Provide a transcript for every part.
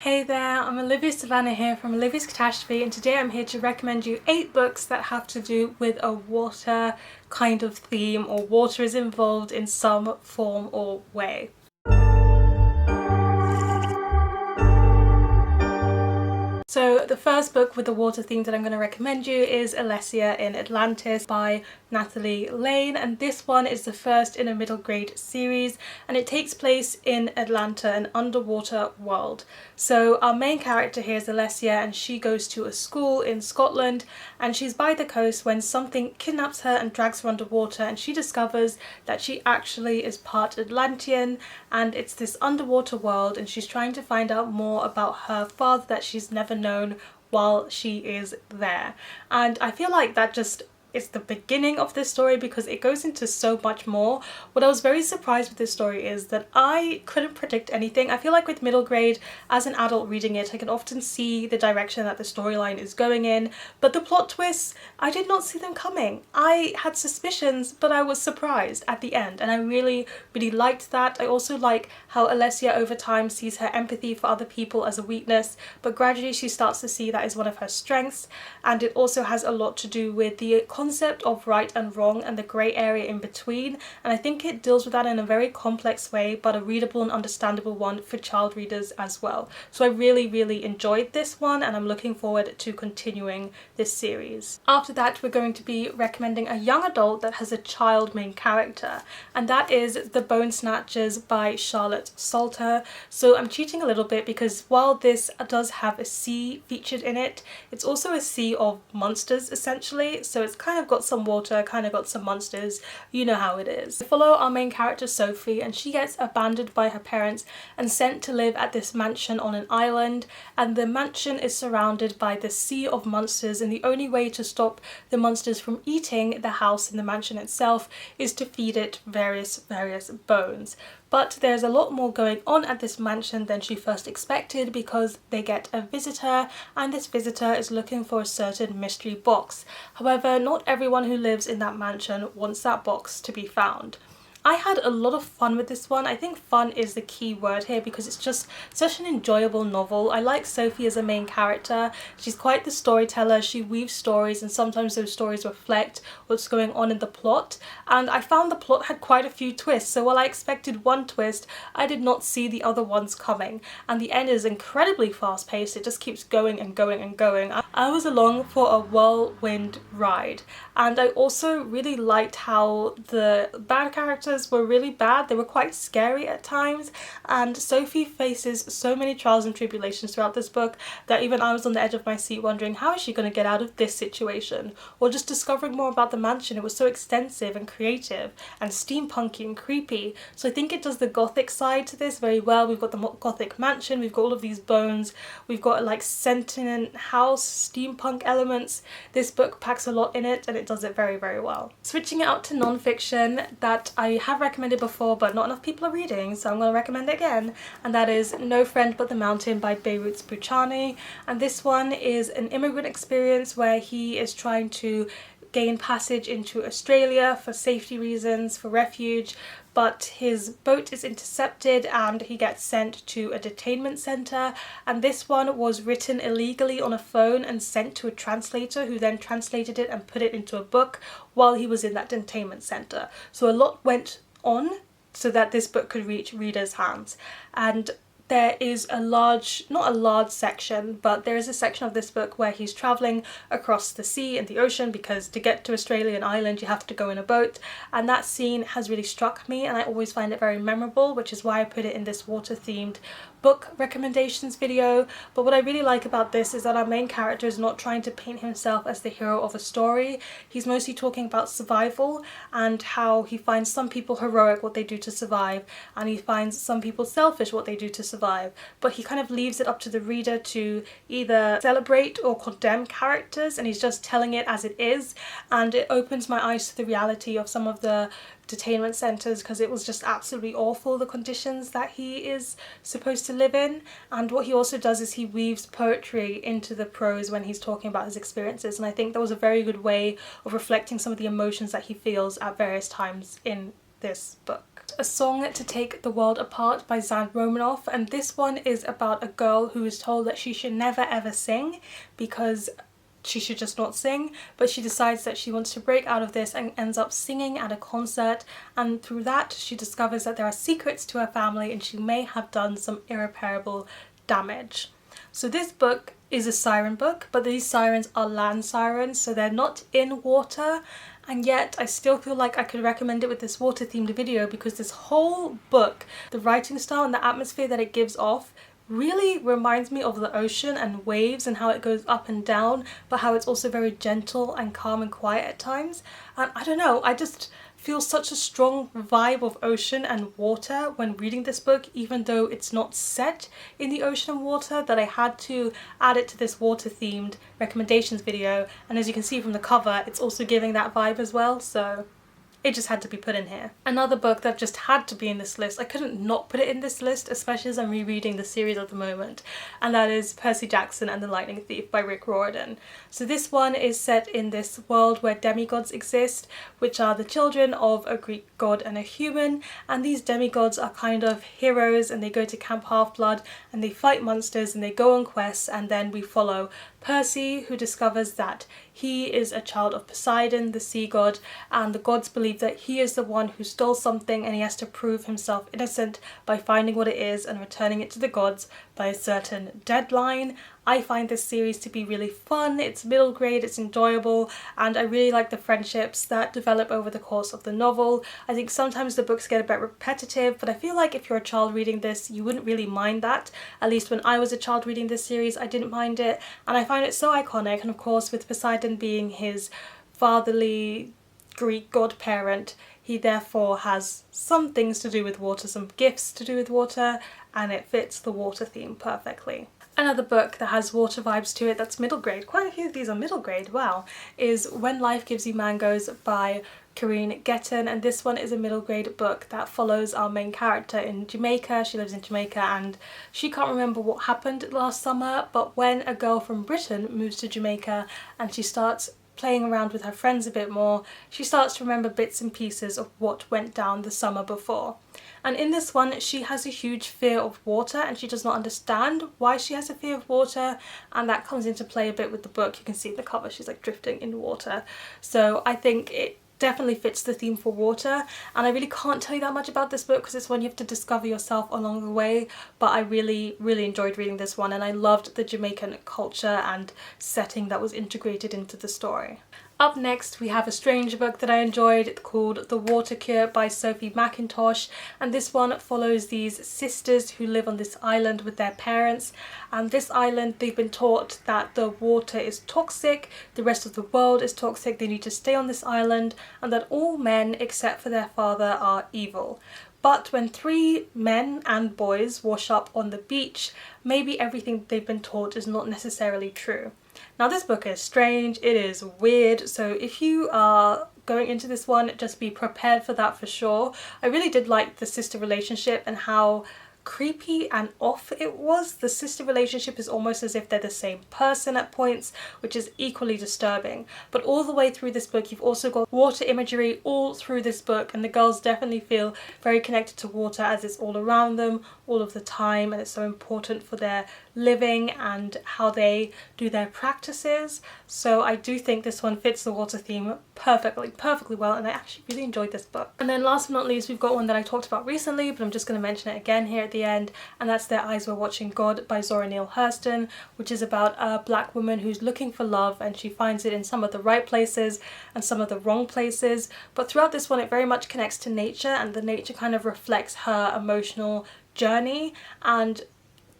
Hey there, I'm Olivia-Savannah here from Olivia's Catastrophe, and today I'm here to recommend you 8 books that have to do with a water kind of theme, or water is involved in some form or way. So the first book with the water theme that I'm going to recommend you is Alessia in Atlantis by Nathalie, Laine, and this one is the first in a middle grade series, and it takes place in Atlanta, an underwater world. So our main character here is Alessia, and she goes to a school in Scotland, and she's by the coast when something kidnaps her and drags her underwater, and she discovers that she actually is part Atlantean, and it's this underwater world, and she's trying to find out more about her father that she's never known while she is there. And I feel like that just is the beginning of this story because it goes into so much more. What I was very surprised with this story is that I couldn't predict anything. I feel like with middle grade, as an adult reading it, I can often see the direction that the storyline is going in, but the plot twists, I did not see them coming. I had suspicions, but I was surprised at the end, and I really liked that. I also like how Alessia over time sees her empathy for other people as a weakness, but gradually she starts to see that is one of her strengths, and it also has a lot to do with the concept of right and wrong and the grey area in between, and I think it deals with that in a very complex way, but a readable and understandable one for child readers as well. So I really enjoyed this one, and I'm looking forward to continuing this series. After that, we're going to be recommending a young adult that has a child main character, and that is The Bone Snatchers by Charlotte Salter. So I'm cheating a little bit because while this does have a sea featured in it, it's also a sea of monsters essentially, so it's kind of got some water, kind of got some monsters, you know how it is. We follow our main character Sophie, and she gets abandoned by her parents and sent to live at this mansion on an island, and the mansion is surrounded by the sea of monsters, and the only way to stop the monsters from eating the house and the mansion itself is to feed it various bones. But there's a lot more going on at this mansion than she first expected, because they get a visitor, and this visitor is looking for a certain mystery box. However, not everyone who lives in that mansion wants that box to be found. I had a lot of fun with this one. I think fun is the key word here because it's just such an enjoyable novel. I like Sophie as a main character. She's quite the storyteller. She weaves stories, and sometimes those stories reflect what's going on in the plot. And I found the plot had quite a few twists, so while I expected one twist, I did not see the other ones coming. And the end is incredibly fast-paced. It just keeps going and going and going. I was along for a whirlwind ride. And I also really liked how the bad characters were really bad. They were quite scary at times, and Sophie faces so many trials and tribulations throughout this book that even I was on the edge of my seat wondering, how is she going to get out of this situation? Or just discovering more about the mansion. It was so extensive and creative and steampunky and creepy. So I think it does the gothic side to this very well. We've got the gothic mansion, we've got all of these bones, we've got like sentient house, steampunk elements. This book packs a lot in it, and it does it very well. Switching it out to non-fiction that I have recommended before but not enough people are reading, so I'm going to recommend it again, and that is No Friend But the Mountain by Behrouz Boochani. And this one is an immigrant experience where he is trying to gain passage into Australia for safety reasons, for refuge, but his boat is intercepted and he gets sent to a detainment centre. And this one was written illegally on a phone and sent to a translator, who then translated it and put it into a book while he was in that detainment centre. So a lot went on so that this book could reach readers' hands. And there is a large, not a large section, but there is a section of this book where he's travelling across the sea and the ocean, because to get to Australian Island you have to go in a boat, and that scene has really struck me, and I always find it very memorable, which is why I put it in this water themed book recommendations video. But what I really like about this is that our main character is not trying to paint himself as the hero of a story. He's mostly talking about survival and how he finds some people heroic, what they do to survive, and he finds some people selfish, what they do to survive. But he kind of leaves it up to the reader to either celebrate or condemn characters, and he's just telling it as it is, and it opens my eyes to the reality of some of the detainment centres, because it was just absolutely awful, the conditions that he is supposed to live in. And what he also does is he weaves poetry into the prose when he's talking about his experiences, and I think that was a very good way of reflecting some of the emotions that he feels at various times in this book. A Song to Take the World Apart by Romanoff, and this one is about a girl who is told that she should never ever sing because she should just not sing, but she decides that she wants to break out of this and ends up singing at a concert, and through that she discovers that there are secrets to her family and she may have done some irreparable damage. So this book is a siren book, but these sirens are land sirens, so they're not in water, and yet I still feel like I could recommend it with this water themed video because this whole book, the writing style and the atmosphere that it gives off really reminds me of the ocean and waves and how it goes up and down, but how it's also very gentle and calm and quiet at times. And I don't know, I just feel such a strong vibe of ocean and water when reading this book, even though it's not set in the ocean and water, that I had to add it to this water themed recommendations video. And as you can see from the cover, it's also giving that vibe as well, so it just had to be put in here. Another book that just had to be in this list, I couldn't not put it in this list, especially as I'm rereading the series at the moment, and that is Percy Jackson and the Lightning Thief by Riordan. So this one is set in this world where demigods exist, which are the children of a Greek god and a human, and these demigods are kind of heroes, and they go to Camp Half-Blood and they fight monsters and they go on quests, and then we follow Percy, who discovers that he is a child of Poseidon, the sea god, and the gods believe that he is the one who stole something and he has to prove himself innocent by finding what it is and returning it to the gods by a certain deadline. I find this series to be really fun, it's middle grade, it's enjoyable, and I really like the friendships that develop over the course of the novel. I think sometimes the books get a bit repetitive, but I feel like if you're a child reading this, you wouldn't really mind that. At least when I was a child reading this series, I didn't mind it, and I find it so iconic, and of course with Poseidon being his fatherly Greek godparent, he therefore has some things to do with water, some gifts to do with water, and it fits the water theme perfectly. Another book that has water vibes to it that's middle grade, quite a few of these are middle grade, wow, is When Life Gives You Mangoes by Kereen, Getten, and this one is a middle grade book that follows our main character in Jamaica. She lives in Jamaica and she can't remember what happened last summer, but when a girl from Britain moves to Jamaica and she starts playing around with her friends a bit more, she starts to remember bits and pieces of what went down the summer before. And in this one, she has a huge fear of water and she does not understand why she has a fear of water, and that comes into play a bit with the book. You can see in the cover she's like drifting in water. So I think it definitely fits the theme for water, and I really can't tell you that much about this book because it's one you have to discover yourself along the way, but I really enjoyed reading this one and I loved the Jamaican culture and setting that was integrated into the story. Up next we have a strange book that I enjoyed called The Water Cure by Sophie Mackintosh, and this one follows these sisters who live on this island with their parents, and this island they've been taught that the water is toxic, the rest of the world is toxic, they need to stay on this island, and that all men except for their father are evil. But when 3 men and boys wash up on the beach, maybe everything they've been taught is not necessarily true. Now this book is strange, it is weird, so if you are going into this one, just be prepared for that for sure. I really did like the sister relationship and how creepy and off it was. The sister relationship is almost as if they're the same person at points, which is equally disturbing. But all the way through this book you've also got water imagery all through this book, and the girls definitely feel very connected to water as it's all around them all of the time, and it's so important for their living and how they do their practices. So I do think this one fits the water theme perfectly well, and I actually really enjoyed this book. And then last but not least, we've got one that I talked about recently, but I'm just going to mention it again here at the end, and that's Their Eyes Were Watching God by Zora Neale Hurston, which is about a black woman who's looking for love, and she finds it in some of the right places and some of the wrong places. But throughout this one it very much connects to nature, and the nature kind of reflects her emotional journey, and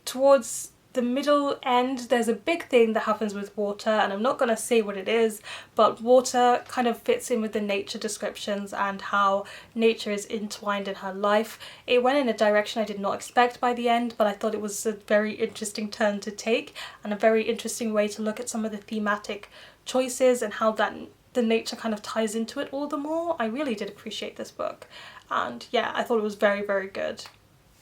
towards the middle end there's a big thing that happens with water, and I'm not going to say what it is, but water kind of fits in with the nature descriptions and how nature is entwined in her life. It went in a direction I did not expect by the end, but I thought it was a very interesting turn to take and a very interesting way to look at some of the thematic choices and how that the nature kind of ties into it all the more. I really did appreciate this book, and yeah, I thought it was very good.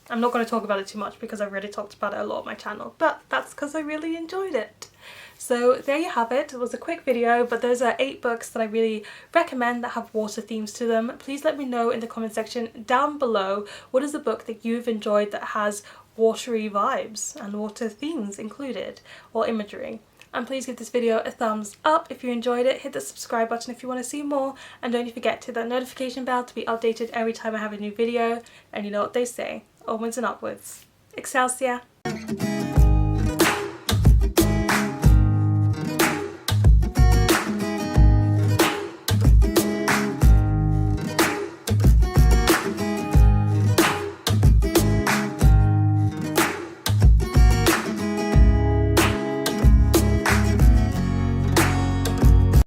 I'm not going to talk about it too much because I've already talked about it a lot on my channel, but that's because I really enjoyed it. So there you have it. It was a quick video, but those are 8 books that I really recommend that have water themes to them. Please let me know in the comment section down below what is the book that you've enjoyed that has watery vibes and water themes included, or imagery. And please give this video a thumbs up if you enjoyed it, hit the subscribe button if you want to see more, and don't forget to hit that notification bell to be updated every time I have a new video. And you know what they say, onwards and upwards. Excelsior!